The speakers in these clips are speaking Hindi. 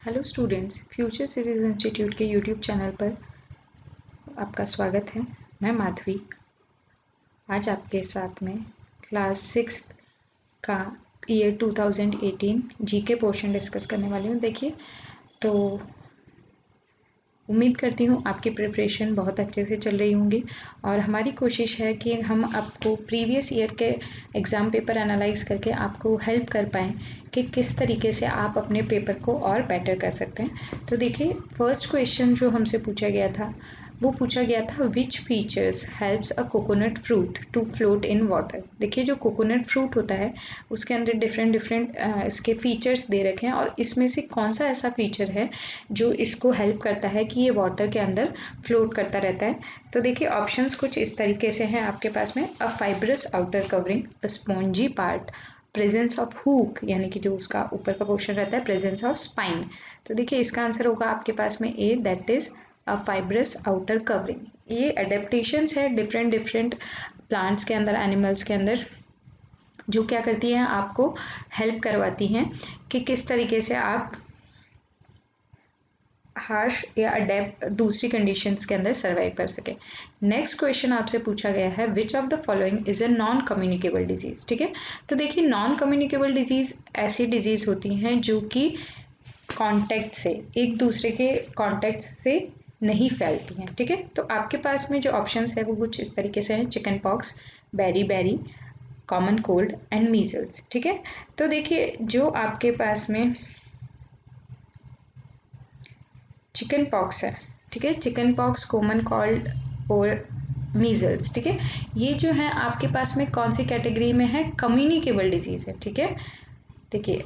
Hello students, future series institute के यूट्यूब चैनल पर आपका स्वागत है। मैं माधवी आज आपके साथ में क्लास 6 का ईयर 2018 जीके पोर्शन डिस्कस करने वाली हूँ। देखिए, तो उम्मीद करती हूँ आपकी प्रिपरेशन बहुत अच्छे से चल रही होंगी और हमारी कोशिश है कि हम आपको प्रीवियस ईयर के एग्ज़ाम पेपर एनालाइज करके आपको हेल्प कर पाएँ कि किस तरीके से आप अपने पेपर को और बेटर कर सकते हैं। तो देखिए, फर्स्ट क्वेश्चन जो हमसे पूछा गया था वो पूछा गया था which features helps a coconut fruit to float in water. देखिए, जो कोकोनट फ्रूट होता है उसके अंदर डिफरेंट डिफरेंट इसके फीचर्स दे रखे हैं और इसमें से कौन सा ऐसा फीचर है जो इसको हेल्प करता है कि ये वाटर के अंदर फ्लोट करता रहता है। तो देखिए, ऑप्शंस कुछ इस तरीके से हैं आपके पास में। A fibrous outer covering, a spongy part, presence of hook यानी कि जो उसका ऊपर का पोर्शन रहता है, प्रेजेंस ऑफ स्पाइन। तो देखिए, इसका आंसर होगा आपके पास में A, that is a fibrous outer covering. ये एडेप्टेशंस है डिफरेंट डिफरेंट प्लांट्स के अंदर, एनिमल्स के अंदर, जो क्या करती हैं, आपको हेल्प करवाती हैं कि किस तरीके से आप हार्श या अडेप्ट दूसरी कंडीशंस के अंदर सर्वाइव कर सके। नेक्स्ट क्वेश्चन आपसे पूछा गया है which of the following is a non communicable disease. ठीक है, तो देखिए, नॉन कम्युनिकेबल डिजीज ऐसी डिजीज होती हैं जो कि कांटेक्ट से, एक दूसरे के कांटेक्ट से नहीं फैलती हैं। ठीक है, तो आपके पास में जो ऑप्शंस है वो कुछ इस तरीके से हैं: chicken pox, beri beri, common cold and measles. ठीक है, तो देखिए, जो आपके पास में चिकन पॉक्स है, ठीक है, चिकन पॉक्स, कॉमन कोल्ड और मीजल्स, ठीक है, ये जो है आपके पास में कौन सी कैटेगरी में है? कम्युनिकेबल डिजीज है। ठीक है, देखिए,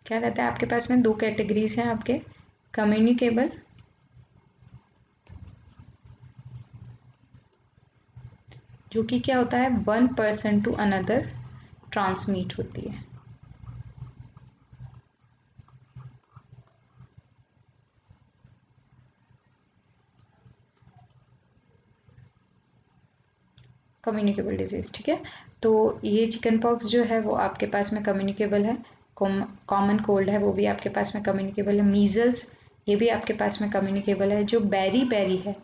क्या रहता है आपके पास में? दो कैटेगरीज हैं आपके, कम्युनिकेबल जो कि क्या होता है, one person to another transmit होती है। कम्युनिकेबल डिजीज, ठीक है, तो ये चिकन पॉक्स जो है वो आपके पास में कम्युनिकेबल है। कॉमन कोल्ड है वो भी आपके पास में कम्युनिकेबल है। मीजल्स, ये भी आपके पास में कम्युनिकेबल है। जो बेरी बेरी है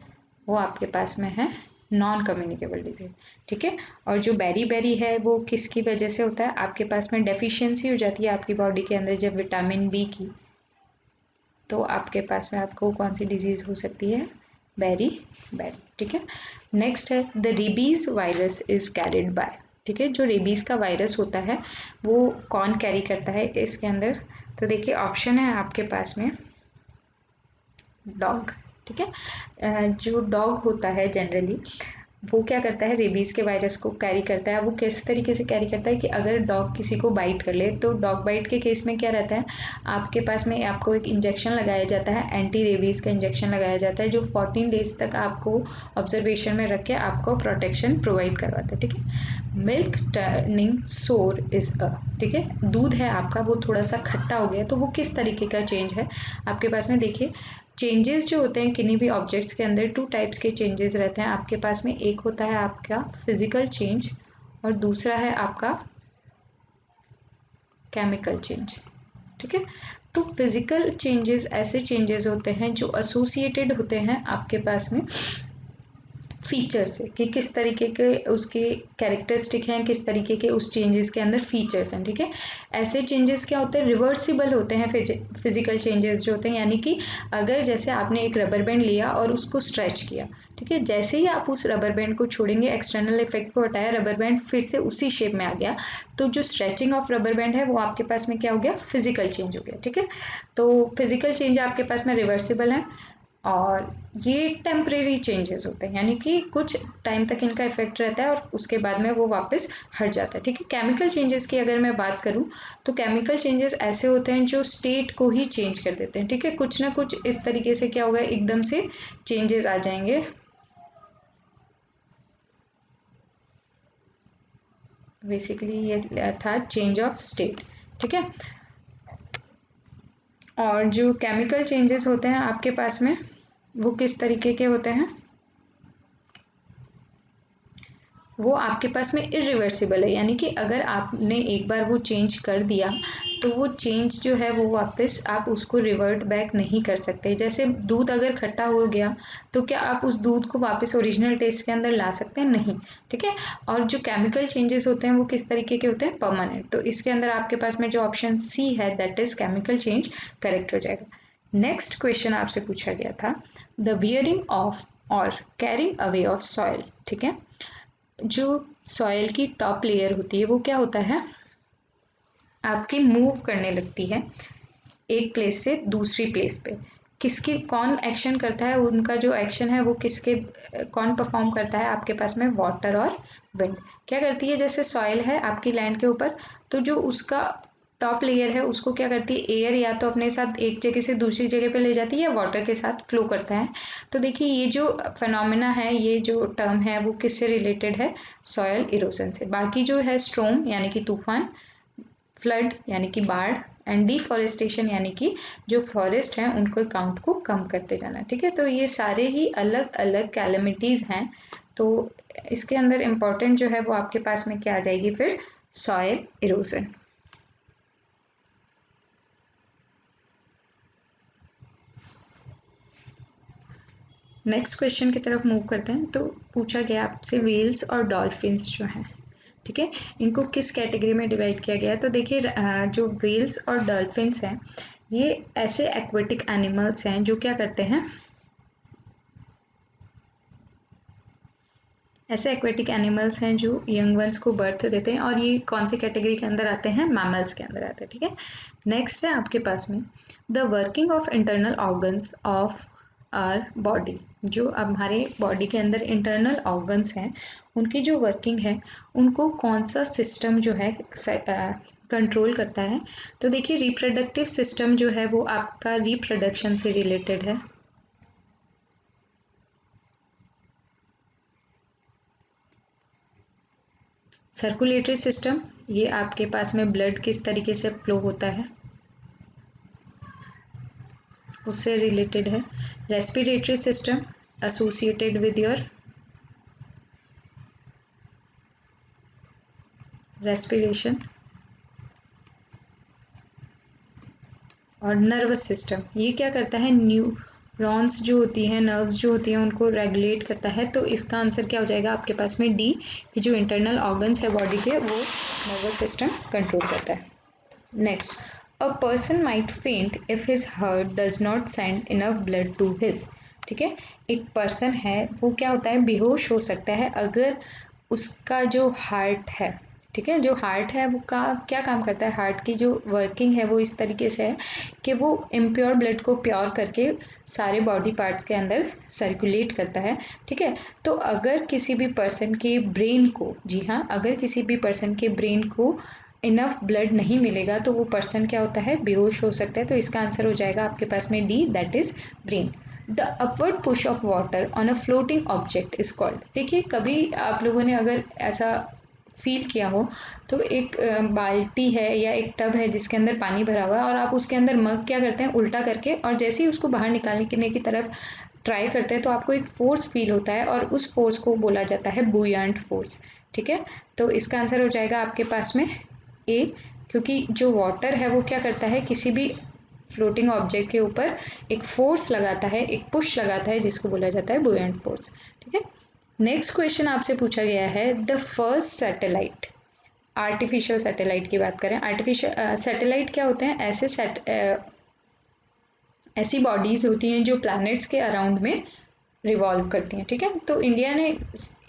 वो आपके पास में है नॉन कम्युनिकेबल डिजीज। ठीक है, और जो बेरी बेरी है वो किसकी वजह से होता है? आपके पास में डेफिशिएंसी हो जाती है आपकी बॉडी के अंदर जब विटामिन बी की, तो आपके पास में आपको कौन सी डिजीज हो सकती है? Beri beri. ठीक है, नेक्स्ट है the rabies virus is carried by. ठीक है, जो रेबीज का वायरस होता है वो कौन कैरी करता है इसके अंदर? तो देखिए, ऑप्शन है आपके पास में डॉग। ठीक है, जो डॉग होता है जनरली वो क्या करता है, रेबीज के वायरस को कैरी करता है। वो किस तरीके से कैरी करता है कि अगर डॉग किसी को बाइट कर ले, तो डॉग बाइट के केस में क्या रहता है, आपके पास में आपको एक इंजेक्शन लगाया जाता है, एंटी रेबीज का इंजेक्शन लगाया जाता है, जो 14 डेज तक आपको ऑब्जर्वेशन में रख के आपको प्रोटेक्शन प्रोवाइड करवाता है। ठीक है, मिल्क टर्निंग सोर इज अ, ठीक है, दूध है आपका वो थोड़ा सा खट्टा हो गया, तो वो किस तरीके का चेंज है आपके पास में? देखिए, चेंजेस जो होते हैं किन्हीं भी ऑब्जेक्ट्स के अंदर, टू टाइप्स के चेंजेस रहते हैं आपके पास में। एक होता है आपका फिजिकल चेंज और दूसरा है आपका केमिकल चेंज। ठीक है, तो फिजिकल चेंजेस ऐसे चेंजेस होते हैं जो एसोसिएटेड होते हैं आपके पास में फीचर्स से, कि किस तरीके के उसके कैरेक्टरिस्टिक हैं, किस तरीके के उस चेंजेस के अंदर फीचर्स हैं। ठीक है, ऐसे चेंजेस क्या होते हैं, रिवर्सिबल होते हैं फिजिकल चेंजेस जो होते हैं, यानी कि अगर जैसे आपने एक रबर बैंड लिया और उसको स्ट्रेच किया, ठीक है, जैसे ही आप उस रबर बैंड को छोड़ेंगे, एक्सटर्नल इफेक्ट को हटाया, रबर बैंड फिर से उसी शेप में आ गया, तो जो स्ट्रेचिंग ऑफ रबर बैंड है वो आपके पास में क्या हो गया? फिजिकल चेंज हो गया। ठीक है, तो फिजिकल चेंज आपके पास में रिवर्सिबल है और ये टेम्परेरी चेंजेस होते हैं, यानी कि कुछ टाइम तक इनका इफेक्ट रहता है और उसके बाद में वो वापस हट जाता है। ठीक है, केमिकल चेंजेस की अगर मैं बात करूं तो केमिकल चेंजेस ऐसे होते हैं जो स्टेट को ही चेंज कर देते हैं। ठीक है, कुछ ना कुछ इस तरीके से क्या होगा, एकदम से चेंजेस आ जाएंगे। बेसिकली ये था चेंज ऑफ स्टेट। ठीक है, और जो केमिकल चेंजेस होते हैं आपके पास में वो किस तरीके के होते हैं? वो आपके पास में इरिवर्सिबल है, यानी कि अगर आपने एक बार वो चेंज कर दिया तो वो चेंज जो है वो वापस आप उसको रिवर्ट बैक नहीं कर सकते। जैसे दूध अगर खट्टा हो गया तो क्या आप उस दूध को वापस ओरिजिनल टेस्ट के अंदर ला सकते हैं? नहीं, ठीक है। और जो केमिकल चेंजेस होते हैं वो किस तरीके के होते हैं? परमानेंट। तो इसके अंदर आपके पास में जो ऑप्शन सी है that is chemical change correct हो जाएगा। नेक्स्ट क्वेश्चन आपसे पूछा गया था द वियरिंग ऑफ और कैरिंग अवे ऑफ सॉइल, ठीक है। जो सॉइल की टॉप लेयर होती है वो क्या होता है? आपकी मूव करने लगती है एक प्लेस से दूसरी प्लेस पे। किसकी कौन एक्शन करता है? उनका जो एक्शन है वो किसके कौन परफॉर्म करता है? आपके पास में वाटर और विंड क्या करती है? जैसे सॉइल है आपकी लैंड के ऊपर, तो जो उसका टॉप लेयर है उसको क्या करती है? एयर या तो अपने साथ एक जगह से दूसरी जगह पे ले जाती है या वाटर के साथ फ्लो करता है। तो देखिए ये जो फिनोमेना है, ये जो टर्म है वो किससे रिलेटेड है? सॉयल इरोजन से। बाकी जो है स्ट्रोम यानी कि तूफान, फ्लड यानी कि बाढ़, एंड डिफॉरेस्टेशन यानी कि जो फॉरेस्ट हैं उनको काउंट को कम करते जाना, ठीक है। तो ये सारे ही अलग अलग कैलेमिटीज हैं। तो इसके अंदर इम्पोर्टेंट जो है वो आपके पास में क्या आ जाएगी फिर? Soil erosion. नेक्स्ट क्वेश्चन की तरफ मूव करते हैं। तो पूछा गया आपसे व्हेल्स और डॉल्फिन्स जो हैं, ठीक है, इनको किस कैटेगरी में डिवाइड किया गया है? तो देखिए जो व्हेल्स और डॉल्फिन्स हैं ये ऐसे एक्वेटिक एनिमल्स हैं जो क्या करते हैं? ऐसे एक्वेटिक एनिमल्स हैं जो यंग वंस को बर्थ देते हैं, और ये कौन सी कैटेगरी के अंदर आते हैं? मैमल्स के अंदर आते हैं, ठीक है। नेक्स्ट है आपके पास में the working of internal organs of our body. जो अब हमारे बॉडी के अंदर इंटरनल ऑर्गन्स हैं उनकी जो वर्किंग है उनको कौन सा सिस्टम जो है कंट्रोल करता है? तो देखिए रिप्रोडक्टिव सिस्टम जो है वो आपका रिप्रोडक्शन से रिलेटेड है। सर्कुलेटरी सिस्टम, ये आपके पास में ब्लड किस तरीके से फ्लो होता है उससे रिलेटेड है। Respiratory system associated with your respiration. और नर्वस सिस्टम ये क्या करता है? न्यूरॉन्स जो होती हैं, नर्व्स जो होती हैं उनको रेगुलेट करता है। तो इसका आंसर क्या हो जाएगा आपके पास में? डी, कि जो इंटरनल ऑर्गन्स है बॉडी के वो नर्वस सिस्टम कंट्रोल करता है। Next, a person might faint if his heart does not send enough blood to his, ठीक है। एक पर्सन है वो क्या होता है? बेहोश हो सकता है अगर उसका जो हार्ट है, ठीक है, जो हार्ट है वो का क्या काम करता है? हार्ट की जो वर्किंग है वो इस तरीके से है कि वो इम्प्योर ब्लड को प्योर करके सारे बॉडी पार्ट्स के अंदर सर्कुलेट करता है, ठीक है। तो अगर किसी भी पर्सन के ब्रेन को, जी हाँ, अगर किसी भी पर्सन के ब्रेन को इनफ ब्लड नहीं मिलेगा तो वो पर्सन क्या होता है? बेहोश हो सकता है। तो इसका आंसर हो जाएगा आपके पास में D, that is brain. The upward push of water on a floating object is called. देखिए कभी आप लोगों ने अगर ऐसा फील किया हो तो एक बाल्टी है या एक टब है जिसके अंदर पानी भरा हुआ है और आप उसके अंदर मग क्या करते हैं? उल्टा करके, और जैसे ही उसको बाहर निकालने की तरफ ट्राई करते हैं तो आपको एक फोर्स फील होता है और उस फोर्स को बोला जाता है बुयांट फोर्स, ठीक है। तो इसका आंसर हो जाएगा आपके पास में ए, क्योंकि जो वाटर है वो क्या करता है? किसी भी फ्लोटिंग ऑब्जेक्ट के ऊपर एक फोर्स लगाता है, एक पुश लगाता है जिसको बोला जाता है बुयांट फोर्स, ठीक है। नेक्स्ट क्वेश्चन आपसे पूछा गया है the first satellite. Artificial satellite की बात करें, आर्टिफिशियल सैटेलाइट क्या होते हैं? ऐसी बॉडीज होती हैं जो प्लैनेट्स के अराउंड में रिवॉल्व करती हैं, ठीक है। तो इंडिया ने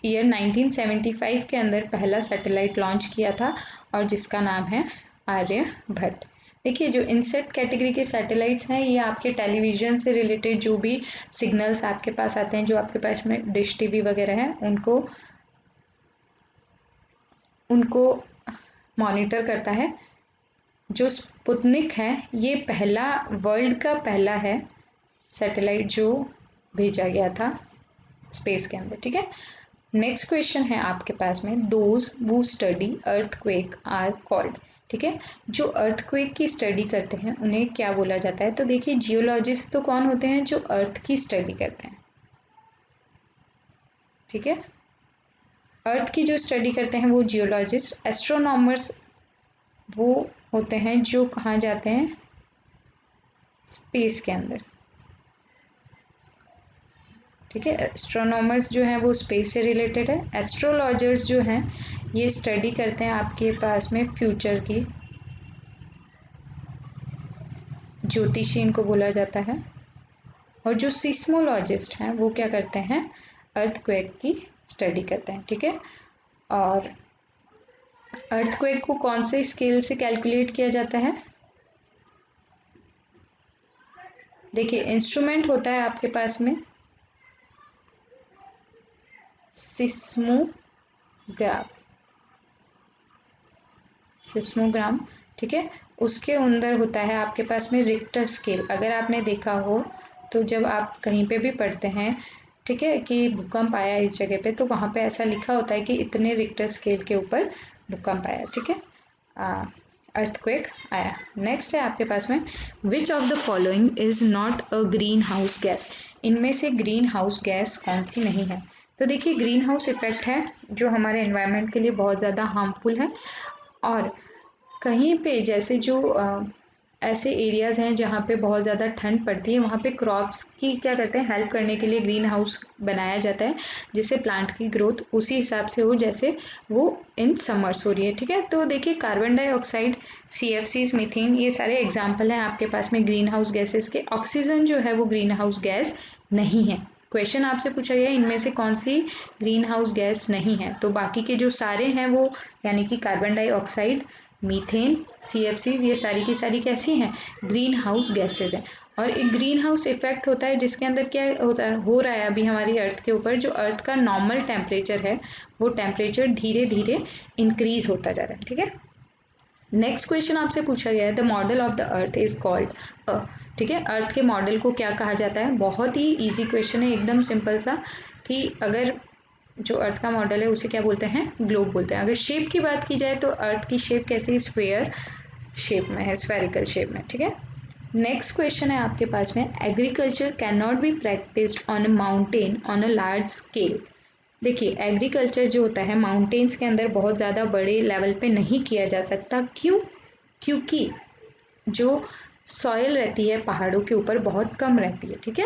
ईयर 1975 के अंदर पहला सैटेलाइट लॉन्च किया था और जिसका नाम है आर्यभट्ट। देखिए जो इनसेट कैटेगरी के सैटेलाइट्स हैं ये आपके टेलीविजन से रिलेटेड जो भी सिग्नल्स आपके पास आते हैं, जो आपके पास में डिश टीवी वगैरह है उनको उनको मॉनिटर करता है। जो स्पुतनिक है ये पहला, वर्ल्ड का पहला है सैटेलाइट जो भेजा गया था स्पेस के अंदर, ठीक है। नेक्स्ट क्वेश्चन है आपके पास में दोज वो स्टडी अर्थक्वेक आर कॉल्ड, ठीक है। जो अर्थक्वेक की स्टडी करते हैं उन्हें क्या बोला जाता है? तो देखिए जियोलॉजिस्ट तो कौन होते हैं? जो अर्थ की स्टडी करते हैं, ठीक है। अर्थ की जो स्टडी करते हैं वो जियोलॉजिस्ट। एस्ट्रोनॉमर्स वो होते हैं जो कहाँ जाते हैं, स्पेस के अंदर, ठीक है। एस्ट्रोनॉमर्स जो हैं वो स्पेस से रिलेटेड है। एस्ट्रोलॉजर्स जो हैं ये स्टडी करते हैं आपके पास में फ्यूचर की, ज्योतिषी इनको बोला जाता है। और जो सिस्मोलॉजिस्ट हैं वो क्या करते हैं, अर्थक्वेक की स्टडी करते हैं, ठीक है। और अर्थक्वेक को कौन से स्केल से कैलकुलेट किया जाता है, देखिए इंस्ट्रूमेंट होता है आपके पास में सिस्मोग्राम, ठीक है। उसके अंदर होता है आपके पास में रिक्टर स्केल। अगर आपने देखा हो तो जब आप कहीं पे भी पढ़ते हैं, ठीक है, कि भूकंप आया इस जगह पे, तो वहाँ पे ऐसा लिखा होता है कि इतने रिक्टर स्केल के ऊपर भूकंप आया, ठीक है, अर्थक्वेक आया। नेक्स्ट है आपके पास में which of the following is not a green house gas, इनमें से ग्रीन हाउस गैस कौन सी नहीं है। तो देखिए ग्रीन हाउस इफेक्ट है जो हमारे एनवायरनमेंट के लिए बहुत ज़्यादा हार्मफुल है। और कहीं पे जैसे जो ऐसे एरियाज हैं जहाँ पे बहुत ज़्यादा ठंड पड़ती है, वहाँ पे क्रॉप्स की क्या करते हैं, हेल्प करने के लिए ग्रीन हाउस बनाया जाता है, जिससे प्लांट की ग्रोथ उसी हिसाब से हो जैसे वो इन समर्स हो रही है, ठीक है। तो देखिए कार्बन डाइऑक्साइड, CFCs, मीथेन, ये सारे एग्जाम्पल हैं आपके पास में ग्रीन हाउस गैसेस के। ऑक्सीजन जो है वो ग्रीन हाउस गैस नहीं है। क्वेश्चन आपसे पूछा गया इनमें से कौन सी ग्रीन हाउस गैस नहीं है, तो बाकी के जो सारे हैं वो यानी कि कार्बन डाइऑक्साइड, मीथेन, CFCs, ये सारी की सारी कैसी हैं, ग्रीन हाउस गैसेज हैं। और एक ग्रीन हाउस इफेक्ट होता है जिसके अंदर क्या होता है, हो रहा है अभी हमारी अर्थ के ऊपर, जो अर्थ का नॉर्मल टेम्परेचर है वो टेम्परेचर धीरे धीरे इंक्रीज होता जा रहा है, ठीक है। नेक्स्ट क्वेश्चन आपसे पूछा गया है the model of the earth is called a, ठीक है, अर्थ के मॉडल को क्या कहा जाता है। बहुत ही इजी क्वेश्चन है, एकदम सिंपल सा, कि अगर जो अर्थ का मॉडल है उसे क्या बोलते हैं, ग्लोब बोलते हैं। अगर शेप की बात की जाए तो अर्थ की शेप कैसी, स्फेयर शेप में है, स्फेरिकल शेप में, ठीक है। नेक्स्ट क्वेश्चन है आपके पास में agriculture can not be practised on a mountain on a large scale. देखिए एग्रीकल्चर जो होता है माउंटेन्स के अंदर बहुत ज़्यादा बड़े लेवल पे नहीं किया जा सकता, क्यों, क्योंकि जो सॉइल रहती है पहाड़ों के ऊपर बहुत कम रहती है, ठीक है।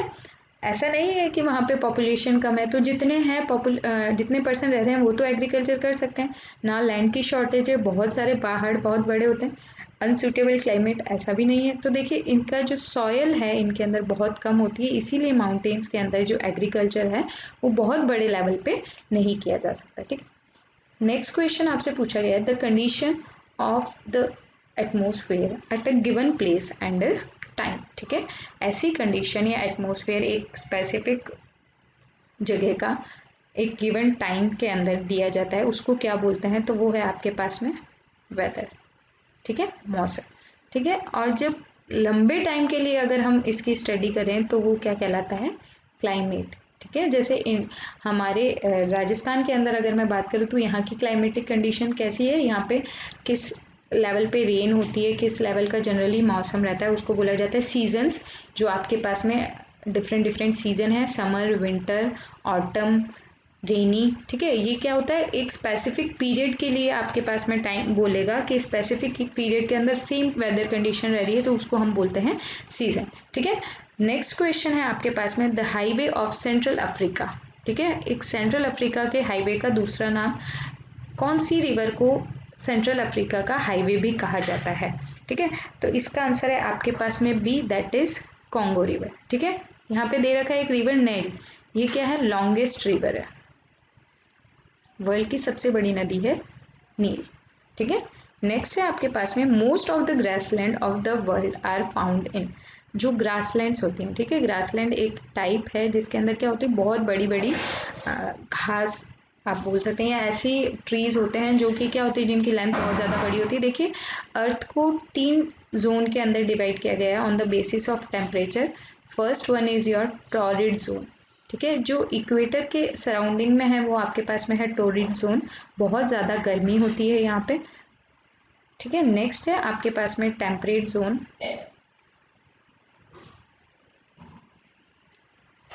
ऐसा नहीं है कि वहाँ पे पॉपुलेशन कम है तो जितने हैं जितने पर्सन रह रहे हैं वो तो एग्रीकल्चर कर सकते हैं ना, लैंड की शॉर्टेज है, बहुत सारे पहाड़ बहुत बड़े होते हैं, अनसूटेबल क्लाइमेट ऐसा भी नहीं है। तो देखिए इनका जो सॉयल है इनके अंदर बहुत कम होती है, इसीलिए माउंटेन्स के अंदर जो एग्रीकल्चर है वो बहुत बड़े लेवल पे नहीं किया जा सकता, ठीक है। नेक्स्ट क्वेश्चन आपसे पूछा गया है the condition of the atmosphere at a given place and time, ठीक है। ऐसी कंडीशन या एटमोसफेयर एक स्पेसिफिक जगह का एक गिवन टाइम के अंदर दिया जाता है, उसको क्या बोलते हैं, तो वो है आपके पास में वेदर, ठीक है, मौसम, ठीक है। और जब लंबे टाइम के लिए अगर हम इसकी स्टडी करें तो वो क्या कहलाता है, क्लाइमेट, ठीक है। जैसे इन हमारे राजस्थान के अंदर अगर मैं बात करूँ तो यहाँ की क्लाइमेटिक कंडीशन कैसी है, यहाँ पे किस लेवल पे रेन होती है, किस लेवल का जनरली मौसम रहता है, उसको बोला जाता है सीजन्स। जो आपके पास में डिफरेंट डिफरेंट सीजन है, समर, विंटर, ऑटम, रेनी, ठीक है। ये क्या होता है, एक स्पेसिफिक पीरियड के लिए आपके पास में टाइम बोलेगा कि स्पेसिफिक पीरियड के अंदर सेम वेदर कंडीशन रह रही है, तो उसको हम बोलते हैं सीजन, ठीक है। नेक्स्ट क्वेश्चन है आपके पास में the highway of central Africa, ठीक है। एक सेंट्रल अफ्रीका के हाईवे का दूसरा नाम, कौन सी रिवर को सेंट्रल अफ्रीका का हाईवे भी कहा जाता है, ठीक है। तो इसका आंसर है आपके पास में B, that is Congo river, ठीक है। यहाँ पे दे रखा है एक रिवर नील, ये क्या है, लॉन्गेस्ट रिवर है, वर्ल्ड की सबसे बड़ी नदी है नील, ठीक है। नेक्स्ट है आपके पास में most of the grassland of the world are found in, जो ग्रासलैंड्स होती हैं, ठीक है। ग्रासलैंड एक टाइप है जिसके अंदर क्या होती है, बहुत बड़ी बड़ी घास आप बोल सकते हैं, या ऐसी ट्रीज होते हैं जो कि क्या होती है, जिनकी लेंथ बहुत ज़्यादा बड़ी होती है। देखिए अर्थ को 3 जोन के अंदर डिवाइड किया गया है on the basis of temperature. First one is your torrid zone, ठीक है, जो इक्वेटर के सराउंडिंग में है वो आपके पास में है टॉरिड जोन, बहुत ज़्यादा गर्मी होती है यहाँ पे, ठीक है। नेक्स्ट है आपके पास में टेम्परेट जोन,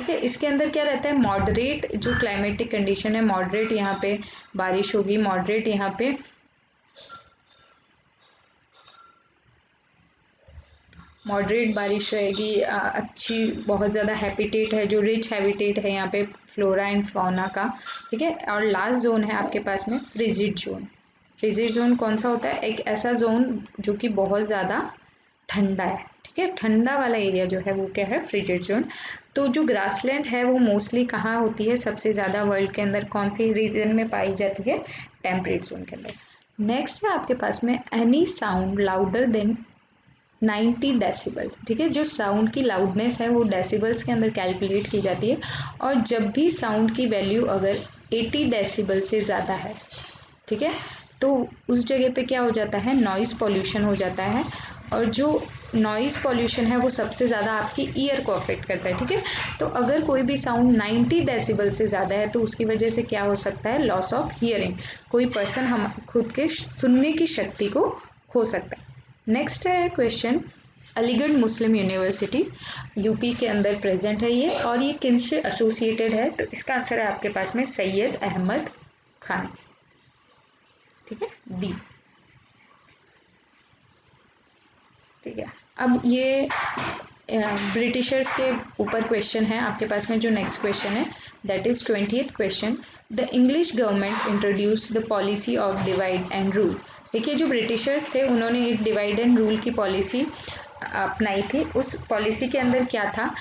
ठीक है। इसके अंदर क्या रहता है, मॉडरेट जो क्लाइमेटिक कंडीशन है, मॉडरेट यहाँ पे बारिश होगी, मॉडरेट यहाँ पे मॉडरेट बारिश रहेगी, अच्छी बहुत ज़्यादा हैबिटेट है, जो रिच हैबिटेट है यहाँ पे फ्लोरा एंड फौना का। ठीक है। और लास्ट जोन है आपके पास में फ्रिजिड जोन। फ्रिजिड जोन कौन सा होता है, एक ऐसा जोन जो कि बहुत ज़्यादा ठंडा है। ठीक है। ठंडा वाला एरिया जो है वो क्या है, फ्रिजिड जोन। तो जो ग्रासलैंड है वो मोस्टली कहाँ होती है, सबसे ज़्यादा वर्ल्ड के अंदर कौन सी रीजन में पाई जाती है, टेम्परेट जोन के अंदर। नेक्स्ट है आपके पास में any sound louder than 90 decibel. ठीक है। जो साउंड की लाउडनेस है वो डेसिबल्स के अंदर कैलकुलेट की जाती है, और जब भी साउंड की वैल्यू अगर 80 डेसिबल से ज़्यादा है, ठीक है, तो उस जगह पे क्या हो जाता है, नॉइज़ पॉल्यूशन हो जाता है। और जो नॉइज़ पॉल्यूशन है वो सबसे ज़्यादा आपकी ईयर को अफेक्ट करता है। ठीक है। तो अगर कोई भी साउंड 90 डेसिबल से ज़्यादा है तो उसकी वजह से क्या हो सकता है, लॉस ऑफ हियरिंग, कोई पर्सन हम खुद के सुनने की शक्ति को खो सकता है। नेक्स्ट है क्वेश्चन, अलीगढ़ मुस्लिम यूनिवर्सिटी यूपी के अंदर प्रेजेंट है ये, और ये किन से एसोसिएटेड है, तो इसका आंसर है आपके पास में सैयद अहमद खान। ठीक है, डी। ठीक है। अब ये ब्रिटिशर्स के ऊपर क्वेश्चन है आपके पास में। जो नेक्स्ट क्वेश्चन है that is 20th question, the English government introduce the policy of divide and rule. देखिए, जो ब्रिटिशर्स थे उन्होंने एक डिवाइड एंड रूल की पॉलिसी अपनाई थी। उस पॉलिसी के अंदर क्या था,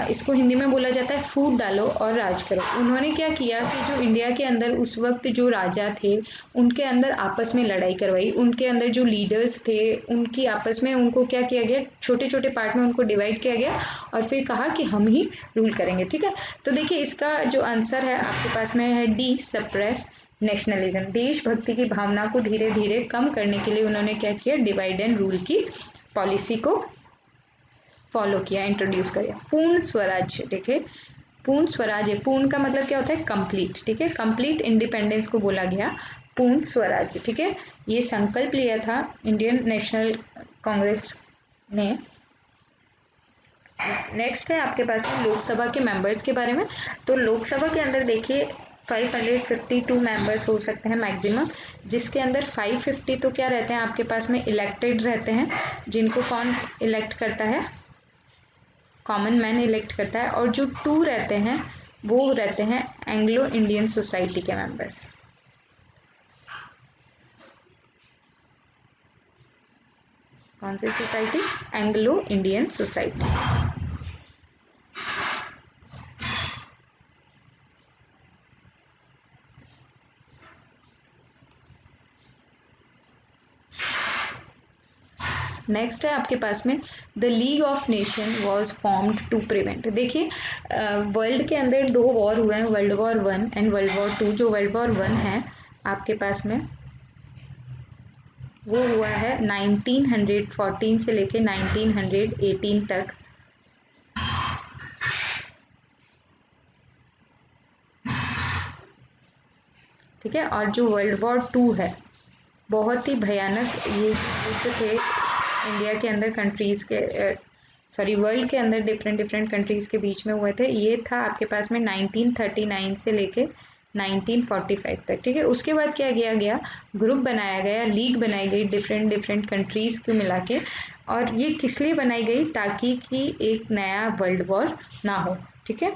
इसको हिंदी में बोला जाता है फूट डालो और राज करो। उन्होंने क्या किया कि जो इंडिया के अंदर उस वक्त जो राजा थे उनके अंदर आपस में लड़ाई करवाई, उनके अंदर जो लीडर्स थे उनकी आपस में उनको क्या किया गया, छोटे छोटे पार्ट में उनको डिवाइड किया गया और फिर कहा कि हम ही रूल करेंगे। ठीक है। तो देखिए, इसका जो आंसर है आपके पास में है डी, सप्रेस नेशनलिज्म। देशभक्ति की भावना को धीरे धीरे कम करने के लिए उन्होंने क्या किया, डिवाइड एंड रूल की पॉलिसी को फॉलो किया, इंट्रोड्यूस किया। पूर्ण स्वराज्य, देखिए पूर्ण स्वराज्य, पूर्ण का मतलब क्या होता है, कंप्लीट। ठीक है। कंप्लीट इंडिपेंडेंस को बोला गया पूर्ण स्वराज्य। ठीक है। ये संकल्प लिया था इंडियन नेशनल कांग्रेस ने। नेक्स्ट है आपके पास में लोकसभा के मेंबर्स के बारे में। तो लोकसभा के अंदर देखिए 552 मेंबर्स हो सकते हैं मैक्सिमम, जिसके अंदर 550 तो क्या रहते हैं आपके पास में, इलेक्टेड रहते हैं, जिनको कौन इलेक्ट करता है, कॉमन मैन इलेक्ट करता है। और जो 2 रहते हैं वो रहते हैं एंग्लो इंडियन सोसाइटी के मेंबर्स। कौन सी society, Anglo Indian society. Next है आपके पास में the League of Nation was formed to prevent. देखिए, वर्ल्ड के अंदर 2 वॉर हुए हैं, world war 1 and world war 2। जो वर्ल्ड वॉर 1 है आपके पास में वो हुआ है 1914 से लेके 1918 तक। ठीक है। और जो वर्ल्ड वॉर 2 है बहुत ही भयानक ये युद्ध थे इंडिया के अंदर, कंट्रीज़ के सॉरी वर्ल्ड के अंदर डिफरेंट डिफरेंट कंट्रीज़ के बीच में हुए थे। ये था आपके पास में 1939 से लेके 1945 तक। ठीक है। उसके बाद क्या किया गया, ग्रुप बनाया गया, लीग बनाई गई डिफरेंट डिफरेंट कंट्रीज़ को मिला के। और ये किस लिए बनाई गई, ताकि कि एक नया वर्ल्ड वॉर ना हो। ठीक है।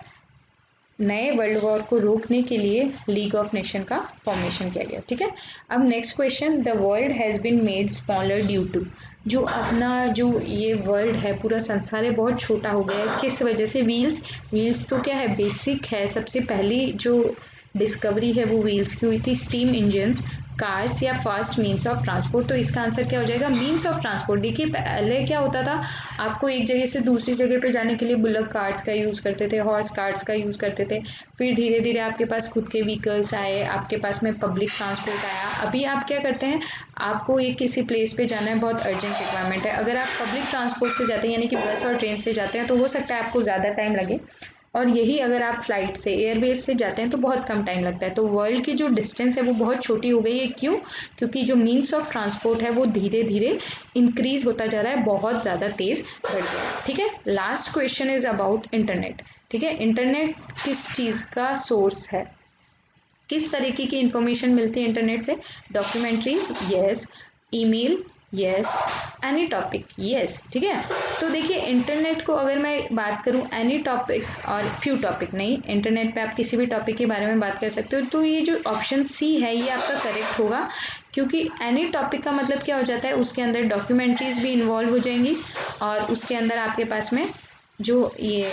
नए वर्ल्ड वॉर को रोकने के लिए लीग ऑफ नेशन का फॉर्मेशन किया गया। ठीक है। अब next question, the world has been made smaller due to. जो अपना जो ये वर्ल्ड है, पूरा संसार है, बहुत छोटा हो गया है, किस वजह से, व्हील्स तो क्या है, बेसिक है। सबसे पहली जो डिस्कवरी है वो व्हील्स की हुई थी। स्टीम इंजन्स, कार्स या फास्ट मीन्स ऑफ ट्रांसपोर्ट। तो इसका आंसर क्या हो जाएगा, मीन्स ऑफ ट्रांसपोर्ट। देखिए, पहले क्या होता था, आपको एक जगह से दूसरी जगह पे जाने के लिए बुलक कार्ट्स का यूज़ करते थे, हॉर्स कार्ट्स का यूज़ करते थे। फिर धीरे धीरे आपके पास खुद के व्हीकल्स आए, आपके पास में पब्लिक ट्रांसपोर्ट आया। अभी आप क्या करते हैं, आपको एक किसी प्लेस पे जाना है, बहुत अर्जेंट रिक्वायरमेंट है, अगर आप पब्लिक ट्रांसपोर्ट से जाते हैं यानी कि बस और ट्रेन से जाते हैं तो हो सकता है आपको ज़्यादा टाइम लगे, और यही अगर आप फ्लाइट से, एयरबेस से जाते हैं तो बहुत कम टाइम लगता है। तो वर्ल्ड की जो डिस्टेंस है वो बहुत छोटी हो गई है। क्यों, क्योंकि जो मीन्स ऑफ ट्रांसपोर्ट है वो धीरे धीरे इंक्रीज होता जा रहा है, बहुत ज़्यादा तेज़ बढ़ गया है। ठीक है। Last question is about internet. ठीक है, इंटरनेट किस चीज़ का सोर्स है, किस तरीके की इंफॉर्मेशन मिलती है इंटरनेट से, documentaries yes, email yes, any topic yes. ठीक है, तो देखिए इंटरनेट को अगर मैं बात करूं एनी टॉपिक और फ्यू टॉपिक नहीं, इंटरनेट पे आप किसी भी टॉपिक के बारे में बात कर सकते हो, तो ये जो ऑप्शन सी है ये आपका करेक्ट होगा, क्योंकि एनी टॉपिक का मतलब क्या हो जाता है, उसके अंदर डॉक्यूमेंट्रीज भी इन्वॉल्व हो जाएंगी और उसके अंदर आपके पास में जो ये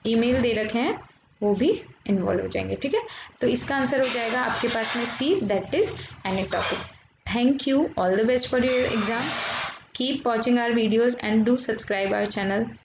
ईमेल दे रखे हैं वो भी इन्वॉल्व हो जाएंगे। ठीक है, तो इसका आंसर हो जाएगा आपके पास में C, that is any topic. Thank you, all the best for your exam, keep watching our videos and do subscribe our channel.